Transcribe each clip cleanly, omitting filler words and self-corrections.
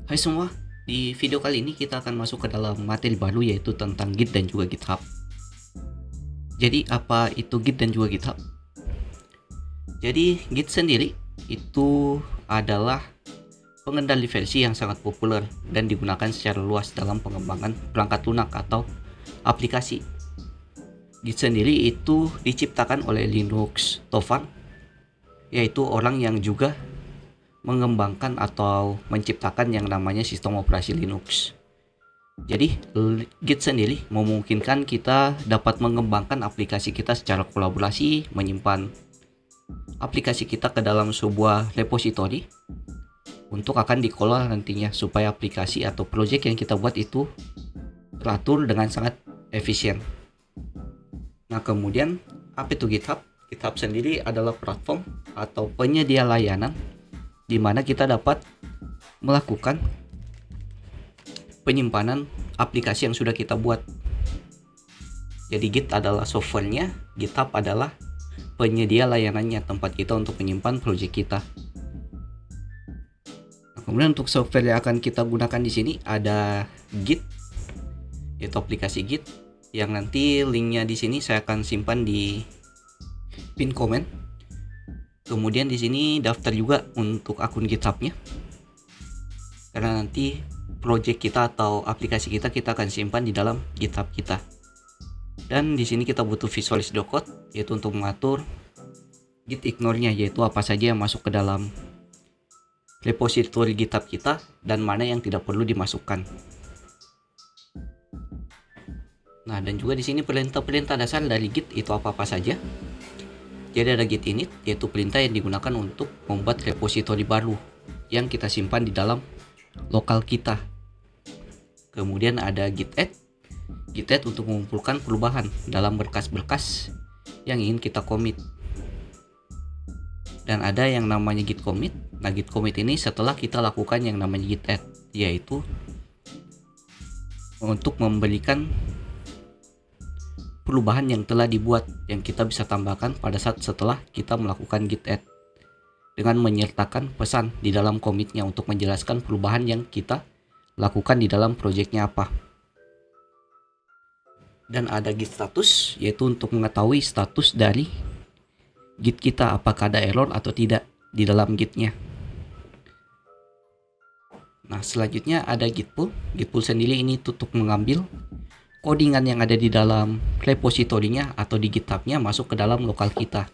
Hai semua, di video kali ini kita akan masuk ke dalam materi baru yaitu tentang Git dan juga GitHub. Jadi apa itu Git dan juga GitHub? Jadi Git sendiri itu adalah pengendali versi yang sangat populer dan digunakan secara luas dalam pengembangan perangkat lunak atau aplikasi. Git sendiri itu diciptakan oleh Linus Torvalds, yaitu orang yang juga mengembangkan atau menciptakan yang namanya sistem operasi Linux. Jadi Git sendiri memungkinkan kita dapat mengembangkan aplikasi kita secara kolaborasi, menyimpan aplikasi kita ke dalam sebuah repository untuk akan dikelola nantinya supaya aplikasi atau project yang kita buat itu teratur dengan sangat efisien. Nah, kemudian apa itu GitHub? GitHub sendiri adalah platform atau penyedia layanan di mana kita dapat melakukan penyimpanan aplikasi yang sudah kita buat. Jadi Git adalah softwarenya, GitHub adalah penyedia layanannya, tempat kita untuk menyimpan project kita. Nah, kemudian untuk software yang akan kita gunakan di sini ada Git, yaitu aplikasi Git yang nanti linknya di sini saya akan simpan di pin komen. Kemudian di sini daftar juga untuk akun GitHub-nya, karena nanti project kita atau aplikasi kita akan simpan di dalam GitHub kita. Dan di sini kita butuh visualize.code, yaitu untuk mengatur git ignore-nya, yaitu apa saja yang masuk ke dalam repository GitHub kita dan mana yang tidak perlu dimasukkan. Nah, dan juga di sini perintah-perintah dasar dari Git itu apa-apa saja. Jadi ada git init, yaitu perintah yang digunakan untuk membuat repository baru yang kita simpan di dalam lokal kita. Kemudian ada git add untuk mengumpulkan perubahan dalam berkas-berkas yang ingin kita commit. Dan ada yang namanya git commit. Nah, git commit ini setelah kita lakukan yang namanya git add, yaitu untuk memberikan perubahan yang telah dibuat yang kita bisa tambahkan pada saat setelah kita melakukan git add, dengan menyertakan pesan di dalam commitnya untuk menjelaskan perubahan yang kita lakukan di dalam projectnya apa. Dan ada git status, yaitu untuk mengetahui status dari git kita, apakah ada error atau tidak di dalam gitnya. Nah, selanjutnya ada git pull. Git pull sendiri ini untuk mengambil codingan yang ada di dalam repositorinya atau di GitHub-nya masuk ke dalam lokal kita.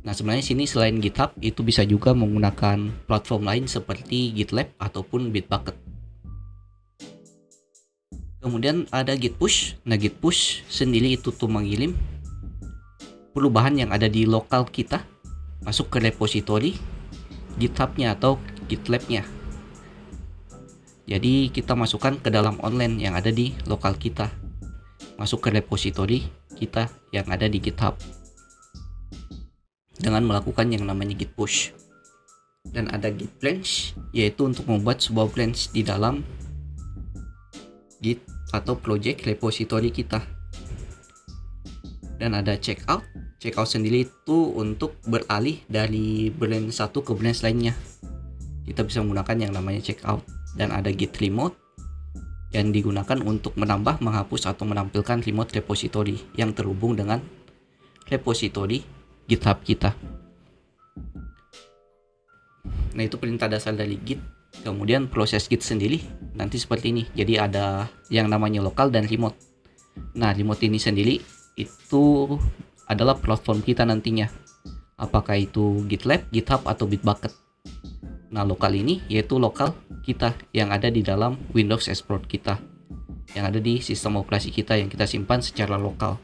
Nah, sebenarnya sini selain GitHub itu bisa juga menggunakan platform lain seperti GitLab ataupun Bitbucket. Kemudian ada git push. Nah, git push sendiri itu tuh mengirim perubahan yang ada di lokal kita masuk ke repository GitHub-nya atau GitLab-nya. Jadi kita masukkan ke dalam online yang ada di lokal kita, masuk ke repository kita yang ada di GitHub dengan melakukan yang namanya git push. Dan ada git branch, yaitu untuk membuat sebuah branch di dalam Git atau project repository kita. Dan ada checkout. Checkout sendiri itu untuk beralih dari branch satu ke branch lainnya. Kita bisa menggunakan yang namanya checkout. Dan ada git remote yang digunakan untuk menambah, menghapus atau menampilkan remote repository yang terhubung dengan repository GitHub kita. Nah, itu perintah dasar dari Git. Kemudian proses Git sendiri nanti seperti ini. Jadi ada yang namanya lokal dan remote. Nah, remote ini sendiri itu adalah platform kita nantinya, apakah itu GitLab, GitHub atau Bitbucket. Nah, lokal ini yaitu lokal kita yang ada di dalam Windows Explorer kita, yang ada di sistem operasi kita yang kita simpan secara lokal.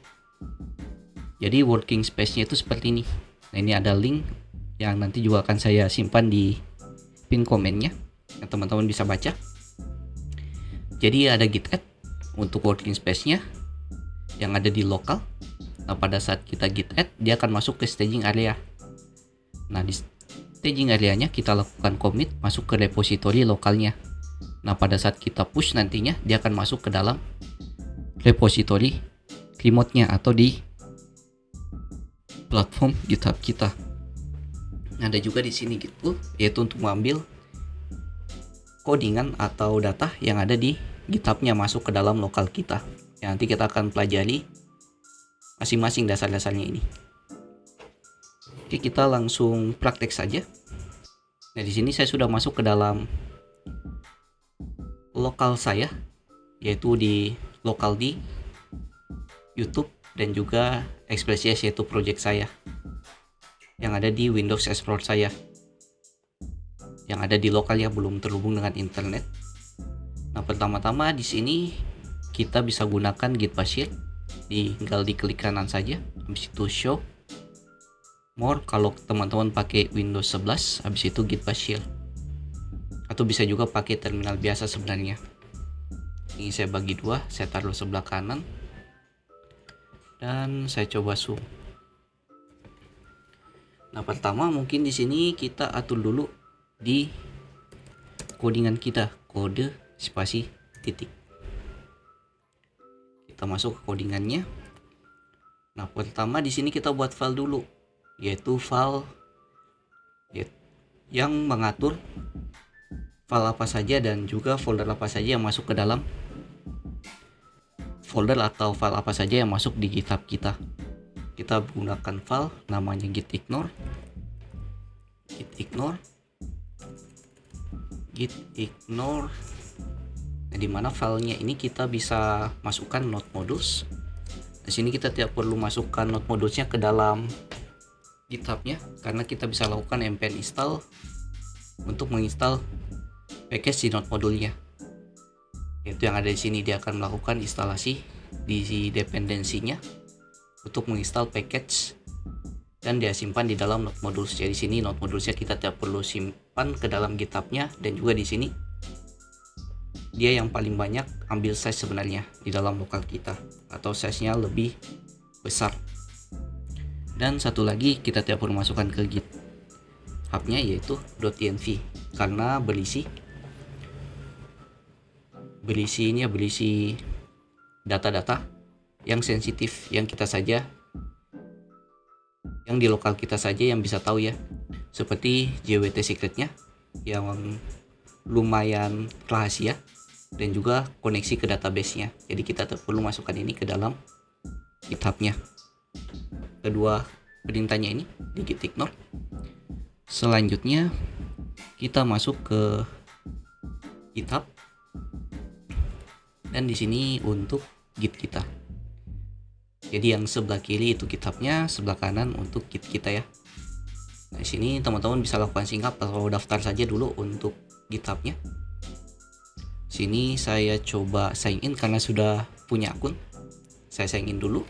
Jadi working space-nya itu seperti ini. Nah, ini ada link yang nanti juga akan saya simpan di pin komennya, yang teman-teman bisa baca. Jadi ada git add untuk working space-nya yang ada di lokal. Nah, pada saat kita git add, dia akan masuk ke staging area. Nah, di staging area-nya kita lakukan commit masuk ke repository lokalnya. Nah, pada saat kita push nantinya dia akan masuk ke dalam repository remote-nya atau di platform GitHub kita. Nah, ada juga di sini git pull, yaitu untuk mengambil codingan atau data yang ada di GitHub-nya masuk ke dalam lokal kita. Ya, nanti kita akan pelajari masing-masing dasar-dasarnya ini. Oke, kita langsung praktek saja. Nah, di sini saya sudah masuk ke dalam lokal saya, yaitu di lokal di YouTube dan juga Express.js, yaitu project saya yang ada di Windows Explorer saya, yang ada di lokal ya, belum terhubung dengan internet. Nah, pertama-tama di sini kita bisa gunakan Git Bash Shield. Tinggal diklik kanan saja, habis itu show more kalau teman-teman pakai Windows 11, habis itu Git Bash Shield. Atau bisa juga pakai terminal biasa sebenarnya. Ini saya bagi dua, saya taruh sebelah kanan dan saya coba zoom. Nah, pertama mungkin di sini kita atur dulu di codingan kita, kode spasi titik. Kita masuk ke codingannya. Nah, pertama di sini kita buat file dulu, yaitu file yang mengatur file apa saja dan juga folder apa saja yang masuk ke dalam folder atau file apa saja yang masuk di GitHub kita. Kita gunakan file namanya gitignore, Nah, dimana filenya ini kita bisa masukkan node modules. Di sini kita tidak perlu masukkan node modulesnya ke dalam GitHub-nya, karena kita bisa lakukan npm install untuk menginstal package di node modulnya. Itu yang ada di sini, dia akan melakukan instalasi di dependensinya untuk menginstal package dan dia simpan di dalam node modules. Jadi di sini node modulesnya kita tidak perlu simpan ke dalam GitHub-nya, dan juga di sini dia yang paling banyak ambil size sebenarnya di dalam lokal kita, atau size-nya lebih besar. Dan satu lagi kita tidak perlu masukkan ke GitHub-nya, yaitu .env, karena berisi data-data yang sensitif, yang kita saja, yang di lokal kita saja yang bisa tahu ya, seperti JWT secretnya yang lumayan rahasia, dan juga koneksi ke database-nya. Jadi kita tak perlu masukkan ini ke dalam GitHub-nya. Kedua perintahnya ini di gitignore. Selanjutnya kita masuk ke GitHub, dan di sini untuk Git kita. Jadi yang sebelah kiri itu GitHub-nya, sebelah kanan untuk Git kita ya. Nah, di sini teman-teman bisa lakukan singkat atau daftar saja dulu untuk GitHub-nya. Sini saya coba sign in karena sudah punya akun. Saya sign in dulu.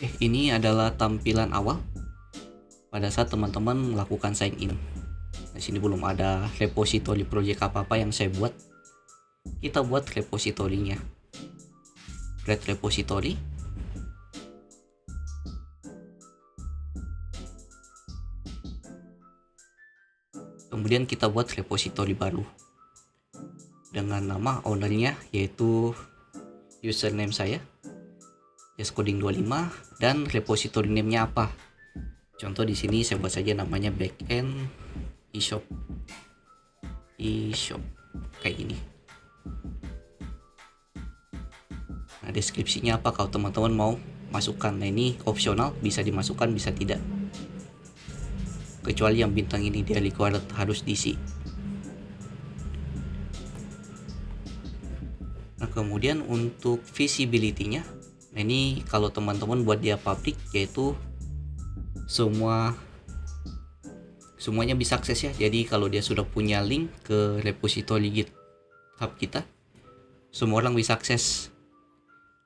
Ini adalah tampilan awal pada saat teman-teman melakukan sign in. Di sini belum ada repository project apa-apa yang saya buat. Kita buat repositorinya. Create repository. Kemudian kita buat repository baru dengan nama ownernya, yaitu username saya jascoding25, dan repository name-nya apa. Contoh di sini saya buat saja namanya backend eShop kayak gini. Nah, deskripsinya apa kalau teman-teman mau masukkan. Nah, ini opsional, bisa dimasukkan bisa tidak, kecuali yang bintang ini dia required harus diisi. Nah, kemudian untuk visibility-nya, nah ini kalau teman-teman buat dia public, yaitu semuanya bisa akses ya. Jadi kalau dia sudah punya link ke repository GitHub kita, semua orang bisa akses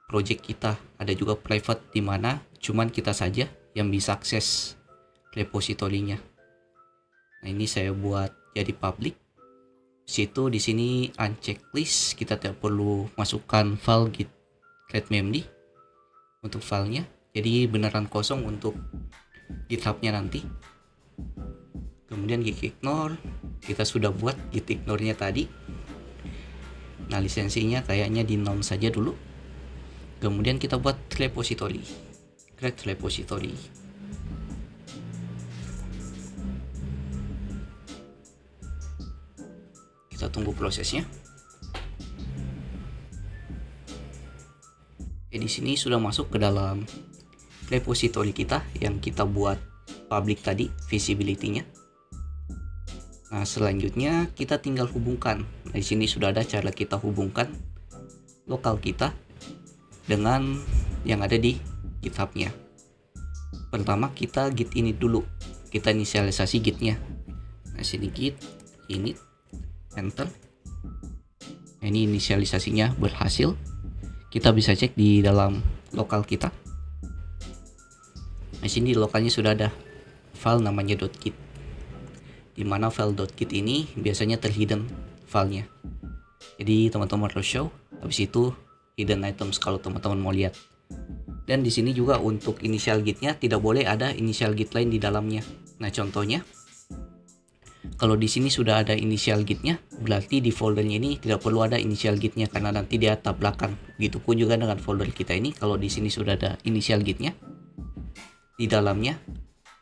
project kita. Ada juga private, di mana cuman kita saja yang bisa akses repositorinya. Nah, ini saya buat jadi public. Situ di sini uncheck list, kita tidak perlu masukkan file git create memd untuk filenya, jadi beneran kosong untuk GitHub-nya nanti. Kemudian gitignore, kita sudah buat gitignore-nya tadi. Nah, lisensinya kayaknya di none saja dulu. Kemudian kita buat repository, create repository. Kita tunggu prosesnya. Di sini sudah masuk ke dalam repository kita yang kita buat public tadi, visibility-nya. Nah, selanjutnya kita tinggal hubungkan. Nah, di sini sudah ada cara kita hubungkan lokal kita dengan yang ada di GitHub-nya. Pertama kita git init dulu. Kita inisialisasi git-nya. Nah, sini git init, enter. Nah, ini inisialisasinya berhasil. Kita bisa cek di dalam lokal kita. Di sini di lokalnya sudah ada file namanya .git. Di mana file .git ini biasanya terhidden filenya. Jadi teman-teman harus show. Habis itu hidden items kalau teman-teman mau lihat. Dan di sini juga untuk inisial gitnya tidak boleh ada inisial git lain di dalamnya. Nah, contohnya kalau di sini sudah ada inisial gitnya, berarti di foldernya ini tidak perlu ada inisial gitnya karena nanti dia tabrakan. Begitupun juga dengan folder kita ini, kalau di sini sudah ada inisial gitnya, di dalamnya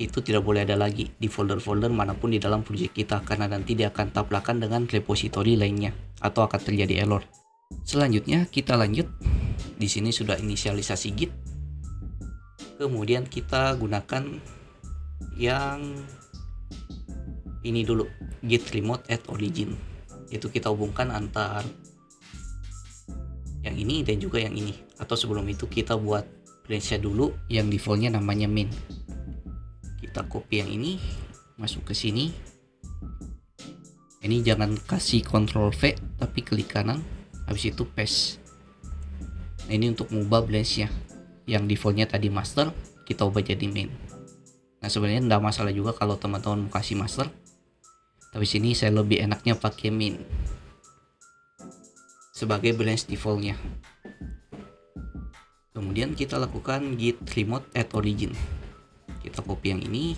itu tidak boleh ada lagi di folder-folder manapun di dalam project kita karena nanti dia akan tabrakan dengan repository lainnya atau akan terjadi error. Selanjutnya kita lanjut. Di sini sudah inisialisasi git. Kemudian kita gunakan yang ini dulu, git remote at origin. Itu kita hubungkan antar yang ini dan juga yang ini. Atau sebelum itu kita buat branch-nya dulu yang defaultnya namanya main. Kita copy yang ini, masuk ke sini. Ini jangan kasih Ctrl V tapi klik kanan, habis itu paste. Nah, ini untuk mengubah branch-nya. Yang defaultnya tadi master, kita ubah jadi main. Nah, sebenarnya tidak masalah juga kalau teman-teman mau kasih master. Tapi sini saya lebih enaknya pakai main sebagai branch defaultnya. Kemudian kita lakukan git remote at origin. Kita copy yang ini,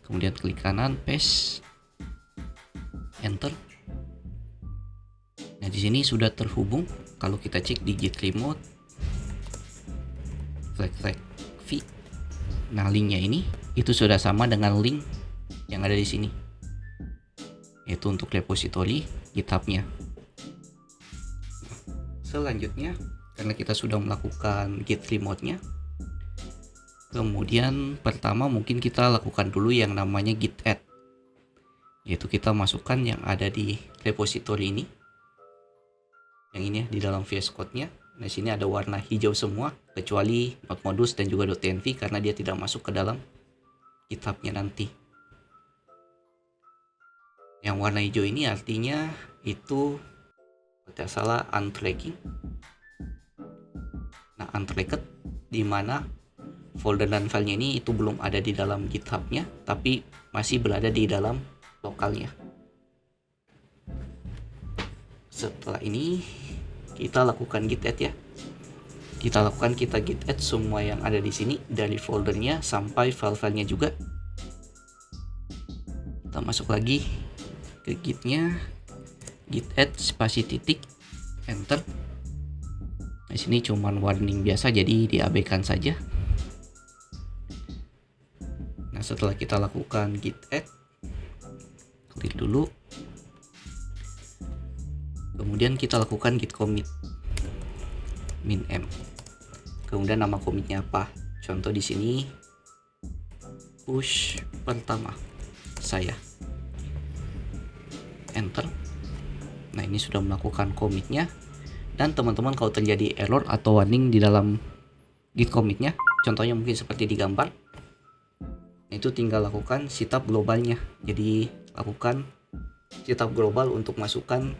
kemudian klik kanan, paste, enter. Nah, di sini sudah terhubung. Kalau kita cek di git remote, klik v. Nah, linknya ini itu sudah sama dengan link yang ada di sini, yaitu untuk repository GitHub-nya. Selanjutnya, karena kita sudah melakukan git remote-nya, kemudian pertama mungkin kita lakukan dulu yang namanya git add, yaitu kita masukkan yang ada di repository ini, yang ini ya, di dalam VS Code-nya. Nah, sini ada warna hijau semua kecuali node-modus dan juga .env karena dia tidak masuk ke dalam GitHub-nya nanti. Yang warna hijau ini artinya itu tidak salah untracking. Nah, untracked di mana folder dan filenya ini itu belum ada di dalam GitHub-nya tapi masih berada di dalam lokalnya. Setelah ini kita lakukan git add ya. Kita git add semua yang ada di sini dari foldernya sampai file-filenya juga. Kita masuk lagi ke gitnya, git add spasi titik, enter. Di sini cuman warning biasa jadi diabaikan saja. Nah, setelah kita lakukan git add, klik dulu. Kemudian kita lakukan git commit min m. Kemudian nama commitnya apa? Contoh di sini push pertama saya. Enter. Nah, ini sudah melakukan commitnya. Dan teman-teman kalau terjadi error atau warning di dalam git commitnya, contohnya mungkin seperti di gambar, itu tinggal lakukan setup globalnya. Jadi lakukan setup global untuk masukkan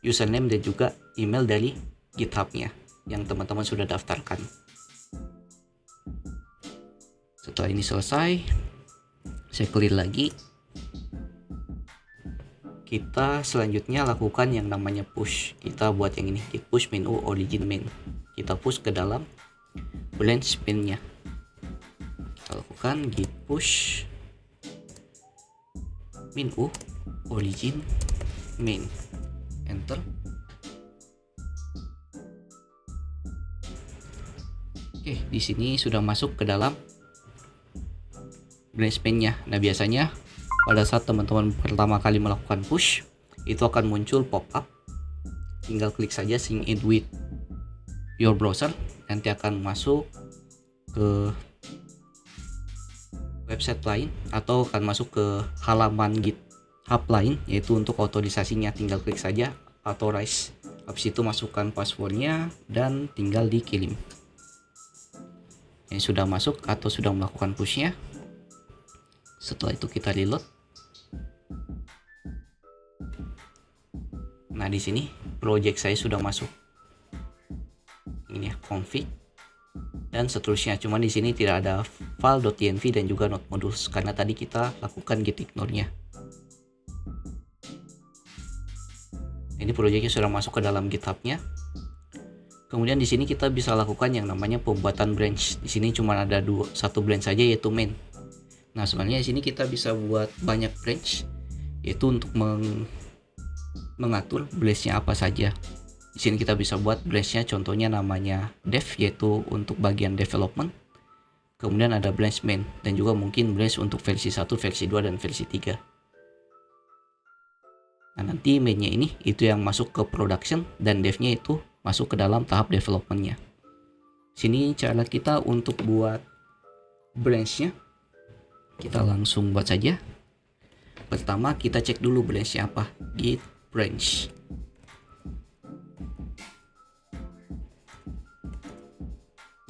username dan juga email dari GitHub-nya yang teman-teman sudah daftarkan. Setelah ini selesai, saya clear lagi. Kita selanjutnya lakukan yang namanya push. Kita buat yang ini, git push min u origin main. Kita push ke dalam branch main-nya. Kita lakukan git push min u origin main. Enter. Oke, di sini sudah masuk ke dalam branch main-nya. Nah, biasanya pada saat teman-teman pertama kali melakukan push, itu akan muncul pop-up. Tinggal klik saja sync in with your browser, nanti akan masuk ke website lain atau akan masuk ke halaman GitHub lain, yaitu untuk otorisasinya. Tinggal klik saja authorize, habis itu masukkan passwordnya dan tinggal dikirim. Ini sudah masuk atau sudah melakukan pushnya. Setelah itu kita reload. Nah, di sini project saya sudah masuk. Ini ya, config dan seterusnya. Cuman di sini tidak ada file.env dan juga node modules karena tadi kita lakukan git ignore-nya. Ini projectnya sudah masuk ke dalam GitHub-nya. Kemudian di sini kita bisa lakukan yang namanya pembuatan branch. Di sini cuma ada satu branch saja, yaitu main. Nah, sebenarnya di sini kita bisa buat banyak branch, yaitu untuk mengatur branch-nya apa saja. Di sini kita bisa buat branch-nya, contohnya namanya dev, yaitu untuk bagian development. Kemudian ada branch main dan juga mungkin branch untuk versi 1, versi 2 dan versi 3. Nah, nanti main-nya ini itu yang masuk ke production dan dev-nya itu masuk ke dalam tahap development-nya. Sini cara kita untuk buat branch-nya. Kita langsung buat saja. Pertama kita cek dulu branch-nya apa. Git branch.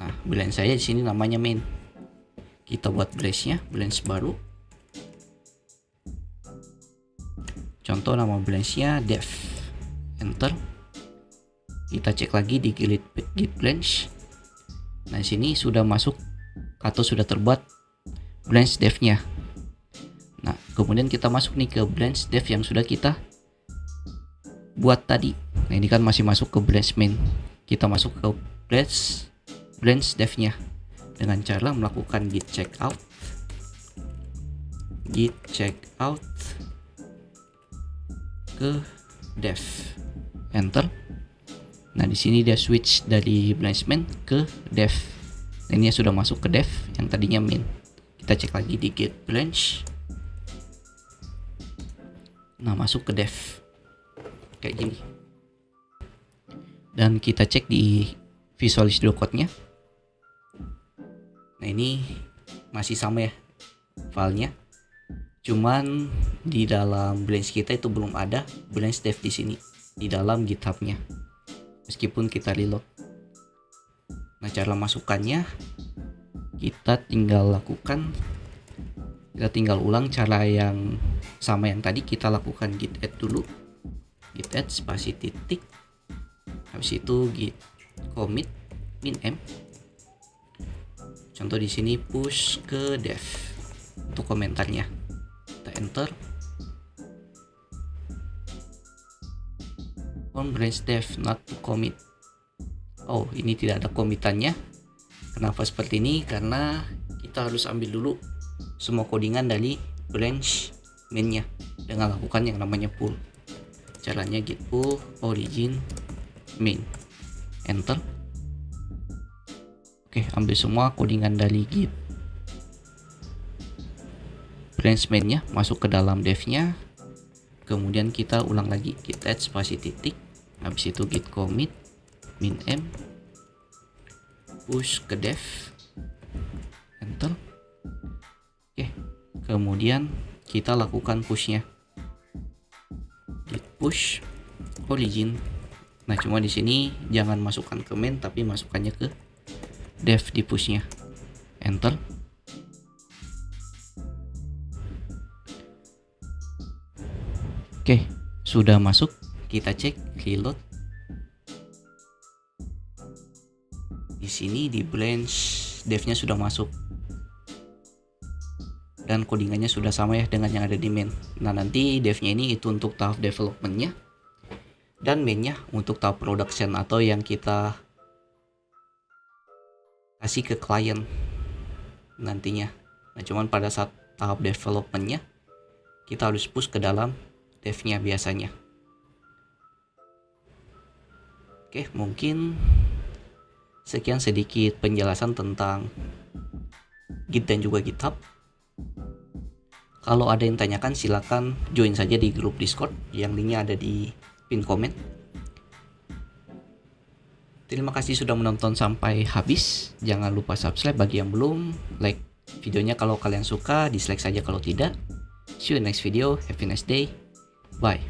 Nah, branch saya di sini namanya main. Kita buat branch-nya, branch baru. Contoh nama branch-nya dev. Enter. Kita cek lagi di git branch. Nah, di sini sudah masuk atau sudah terbuat branch dev-nya. Nah, kemudian kita masuk nih ke branch dev yang sudah kita buat tadi. Nah, ini kan masih masuk ke branch main. Kita masuk ke branch dev-nya dengan cara melakukan git checkout ke dev. Enter. Nah, di sini dia switch dari branch main ke dev. Nah, ini sudah masuk ke dev yang tadinya main. Kita cek lagi di git branch. Nah, masuk ke dev kayak gini. Dan kita cek di visualize code-nya. Nah, ini masih sama ya filenya. Cuman di dalam branch kita itu belum ada branch dev di sini di dalam GitHub-nya. Meskipun kita reload. Nah, cara masukkannya kita tinggal ulang cara yang sama yang tadi. Kita lakukan git add dulu. Git add spasi titik. Habis itu git commit min m. Contoh di sini push ke dev untuk komentarnya. Kita enter. On branch dev not to commit. Oh, ini tidak ada komitannya. Kenapa seperti ini? Karena kita harus ambil dulu semua codingan dari branch main-nya dengan lakukan yang namanya pull. Caranya git pull origin main. Enter. Oke, ambil semua codingan dari git branch main-nya, masuk ke dalam dev-nya. Kemudian kita ulang lagi git add spasi titik. Habis itu git commit min m, push ke dev. Enter. Oke, kemudian kita lakukan pushnya. Git push origin. Nah, cuma di sini jangan masukkan ke main tapi masukkannya ke dev di pushnya. Enter. Oke, sudah masuk. Kita cek reload. Di sini di branch dev-nya sudah masuk. Dan codingannya sudah sama ya dengan yang ada di main. Nah, nanti dev-nya ini itu untuk tahap development-nya. Dan main-nya untuk tahap production atau yang kita kasih ke klien nantinya. Nah, cuman pada saat tahap development-nya kita harus push ke dalam dev-nya biasanya. Oke, mungkin sekian sedikit penjelasan tentang Git dan juga GitHub. Kalau ada yang tanyakan silakan join saja di grup Discord yang linknya ada di pin komen. Terima kasih sudah menonton sampai habis. Jangan lupa subscribe bagi yang belum, like videonya kalau kalian suka, dislike saja kalau tidak. See you next video. Have a nice day. Bye.